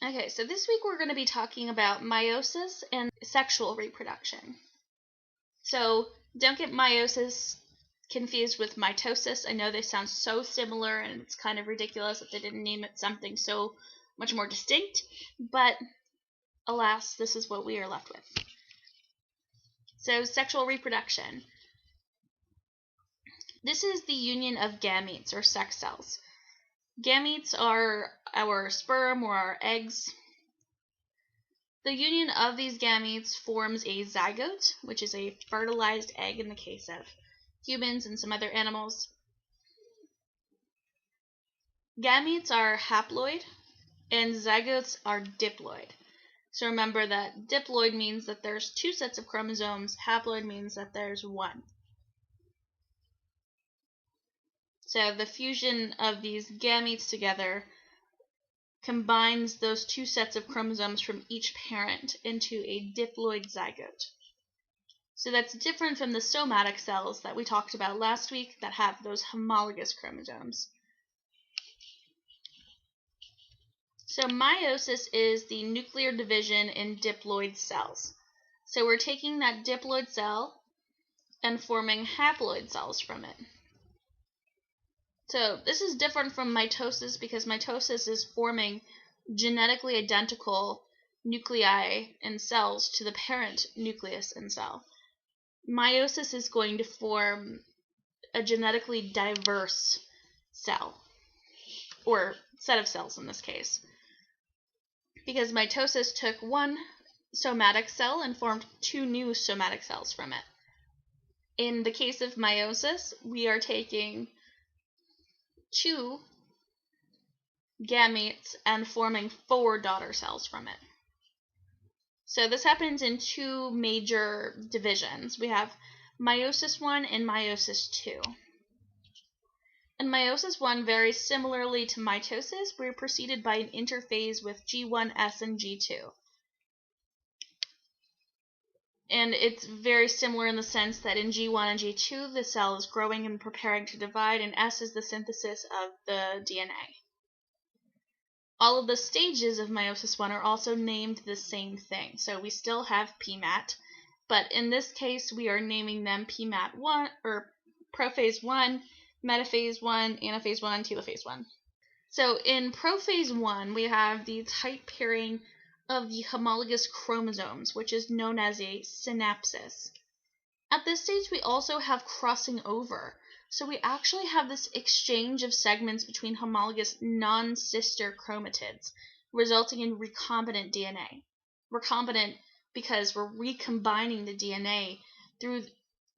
Okay, so this week we're going to be talking about meiosis and sexual reproduction. So don't get meiosis confused with mitosis. I know they sound so similar and it's kind of ridiculous that they didn't name it something so much more distinct, but alas, this is what we are left with. So sexual reproduction. This is the union of gametes or sex cells. Gametes are our sperm or our eggs. The union of these gametes forms a zygote, which is a fertilized egg in the case of humans and some other animals. Gametes are haploid and zygotes are diploid. So remember that diploid means that there's two sets of chromosomes, haploid means that there's one. So the fusion of these gametes together combines those two sets of chromosomes from each parent into a diploid zygote. So that's different from the somatic cells that we talked about last week that have those homologous chromosomes. So meiosis is the nuclear division in diploid cells. So we're taking that diploid cell and forming haploid cells from it. So this is different from mitosis because mitosis is forming genetically identical nuclei in cells to the parent nucleus in cell. Meiosis is going to form a genetically diverse cell, or set of cells in this case, because mitosis took one somatic cell and formed two new somatic cells from it. In the case of meiosis, we are taking two gametes and forming four daughter cells from it. So this happens in two major divisions. We have Meiosis I and Meiosis II. In Meiosis I, very similarly to mitosis, we're preceded by an interphase with G1S and G2. And it's very similar in the sense that in G1 and G2, the cell is growing and preparing to divide, and S is the synthesis of the DNA. All of the stages of Meiosis I are also named the same thing. So we still have PMAT, but in this case, we are naming them PMAT 1, or prophase 1, metaphase 1, anaphase 1, telophase 1. So in prophase 1, we have the tight pairing of the homologous chromosomes, which is known as a synapsis. At this stage, we also have crossing over. So we actually have this exchange of segments between homologous non-sister chromatids, resulting in recombinant DNA. Recombinant because we're recombining the DNA through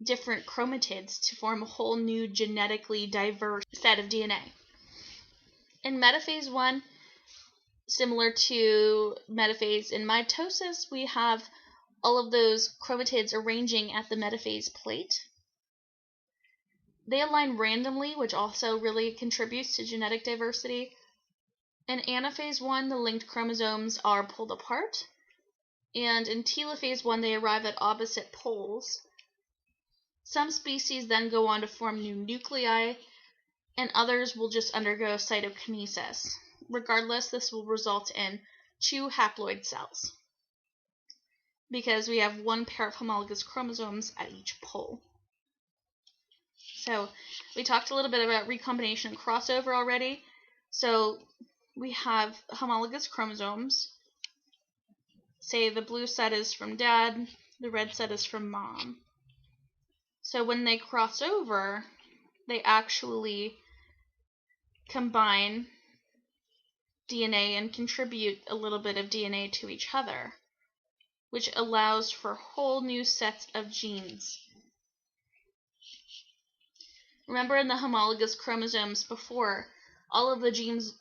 different chromatids to form a whole new genetically diverse set of DNA. In metaphase 1, similar to metaphase in mitosis, we have all of those chromatids arranging at the metaphase plate. They align randomly, which also really contributes to genetic diversity. In anaphase 1, the linked chromosomes are pulled apart, and in telophase 1, they arrive at opposite poles. Some species then go on to form new nuclei, and others will just undergo cytokinesis. Regardless, this will result in two haploid cells, because we have one pair of homologous chromosomes at each pole. So we talked a little bit about recombination crossover already. So we have homologous chromosomes. Say the blue set is from dad, the red set is from mom. So when they cross over, they actually combine DNA and contribute a little bit of DNA to each other, which allows for whole new sets of genes. Remember in the homologous chromosomes before, all of the genes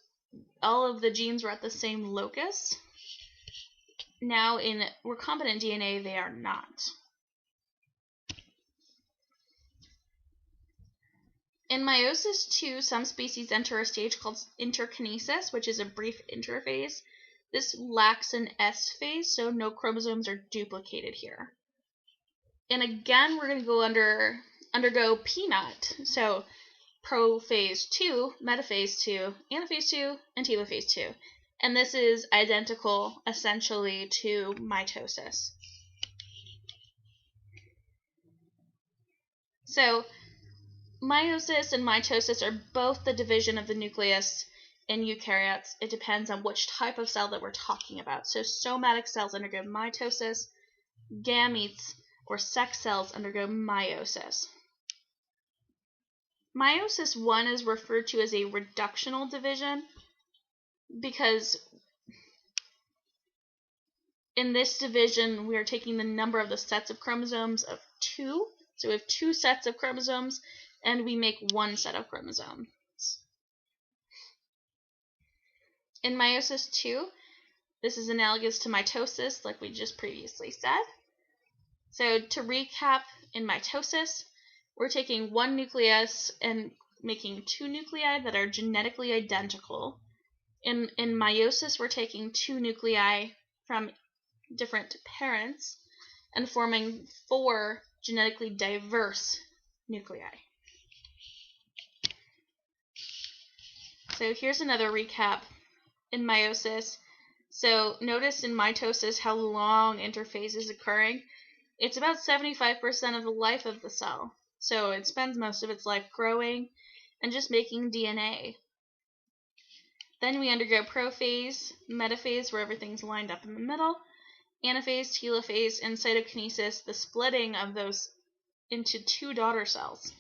were at the same locus. Now in recombinant DNA, they are not. In Meiosis II, some species enter a stage called Interkinesis, which is a brief interphase. This lacks an S phase, so no chromosomes are duplicated here. And again, we're going to go undergo PMAT, so prophase 2, metaphase 2, anaphase 2, and telophase 2. And this is identical, essentially, to mitosis. So, meiosis and mitosis are both the division of the nucleus in eukaryotes. It depends on which type of cell that we're talking about. So, somatic cells undergo mitosis, gametes or sex cells undergo meiosis. Meiosis I is referred to as a reductional division because in this division we are taking the number of the sets of chromosomes of 2. So we have 2 sets of chromosomes and we make 1 set of chromosomes. In meiosis II, this is analogous to mitosis, like we just previously said. So to recap, in mitosis, we're taking 1 nucleus and making 2 nuclei that are genetically identical. In meiosis, we're taking 2 nuclei from different parents and forming 4 genetically diverse nuclei. So here's another recap in meiosis. So notice in mitosis how long interphase is occurring. It's about 75% of the life of the cell. So it spends most of its life growing and just making DNA. Then we undergo prophase, metaphase, where everything's lined up in the middle, anaphase, telophase, and cytokinesis, the splitting of those into 2 daughter cells.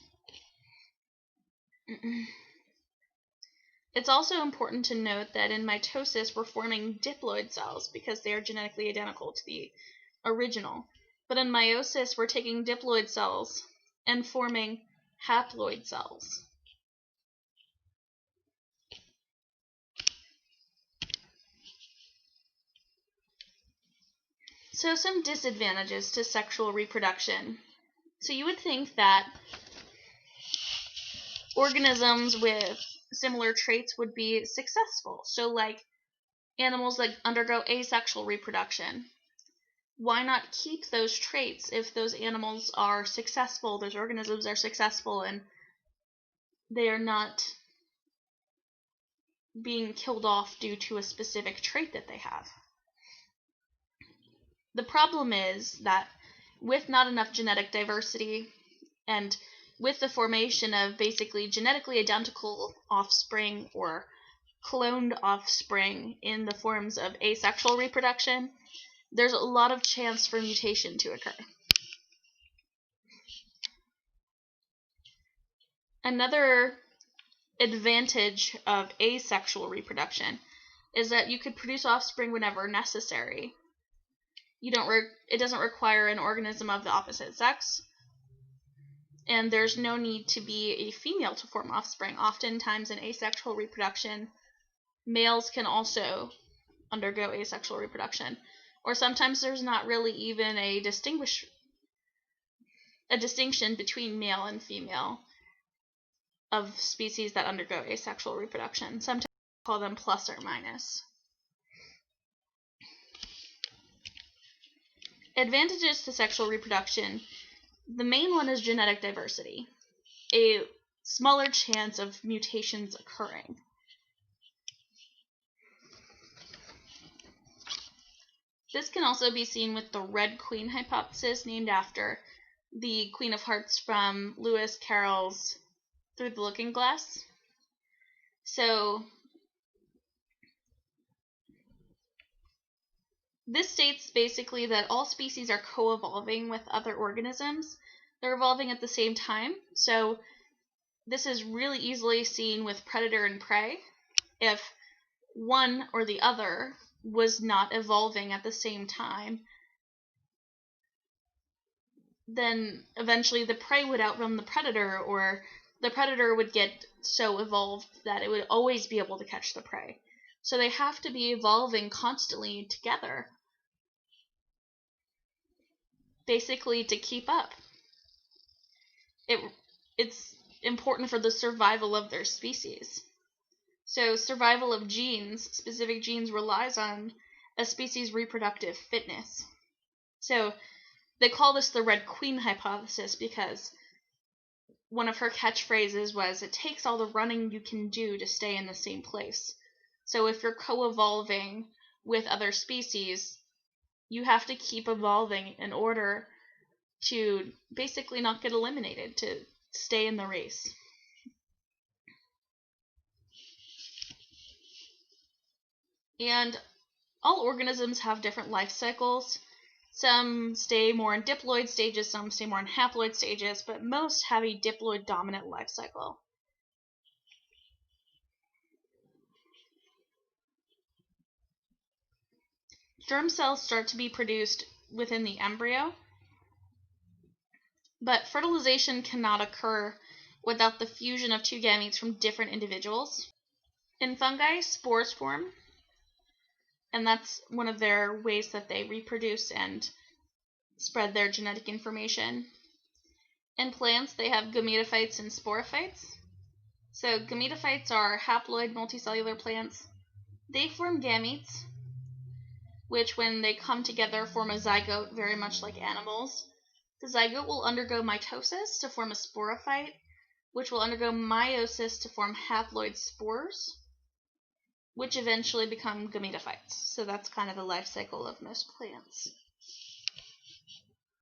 It's also important to note that in mitosis we're forming diploid cells because they are genetically identical to the original. But in meiosis we're taking diploid cells and forming haploid cells. So some disadvantages to sexual reproduction. So you would think that organisms with similar traits would be successful. So like animals that undergo asexual reproduction. Why not keep those traits if those animals are successful, those organisms are successful, and they are not being killed off due to a specific trait that they have? The problem is that with not enough genetic diversity and with the formation of basically genetically identical offspring or cloned offspring in the forms of asexual reproduction, there's a lot of chance for mutation to occur. Another advantage of asexual reproduction is that you could produce offspring whenever necessary. It doesn't require an organism of the opposite sex, and there's no need to be a female to form offspring. Oftentimes in asexual reproduction, males can also undergo asexual reproduction, or sometimes there's not really even a distinction between male and female of species that undergo asexual reproduction. Sometimes we call them plus or minus. Advantages to sexual reproduction. The main one is genetic diversity, a smaller chance of mutations occurring. This can also be seen with the Red Queen hypothesis, named after the Queen of Hearts from Lewis Carroll's Through the Looking Glass. So this states basically that all species are co-evolving with other organisms. They're evolving at the same time. So this is really easily seen with predator and prey. If one or the other was not evolving at the same time, then eventually the prey would outrun the predator, or the predator would get so evolved that it would always be able to catch the prey. So they have to be evolving constantly together, basically to keep up. It's important for the survival of their species. So survival of genes, specific genes, relies on a species' reproductive fitness. So they call this the Red Queen hypothesis because one of her catchphrases was, "It takes all the running you can do to stay in the same place." So if you're co-evolving with other species, you have to keep evolving in order to basically not get eliminated, to stay in the race. And all organisms have different life cycles. Some stay more in diploid stages, some stay more in haploid stages, but most have a diploid dominant life cycle. Germ cells start to be produced within the embryo, but fertilization cannot occur without the fusion of two gametes from different individuals. In fungi, spores form, and that's one of their ways that they reproduce and spread their genetic information. In plants, they have gametophytes and sporophytes. So gametophytes are haploid multicellular plants. They form gametes, which when they come together form a zygote, very much like animals. The zygote will undergo mitosis to form a sporophyte, which will undergo meiosis to form haploid spores, which eventually become gametophytes. So that's kind of the life cycle of most plants.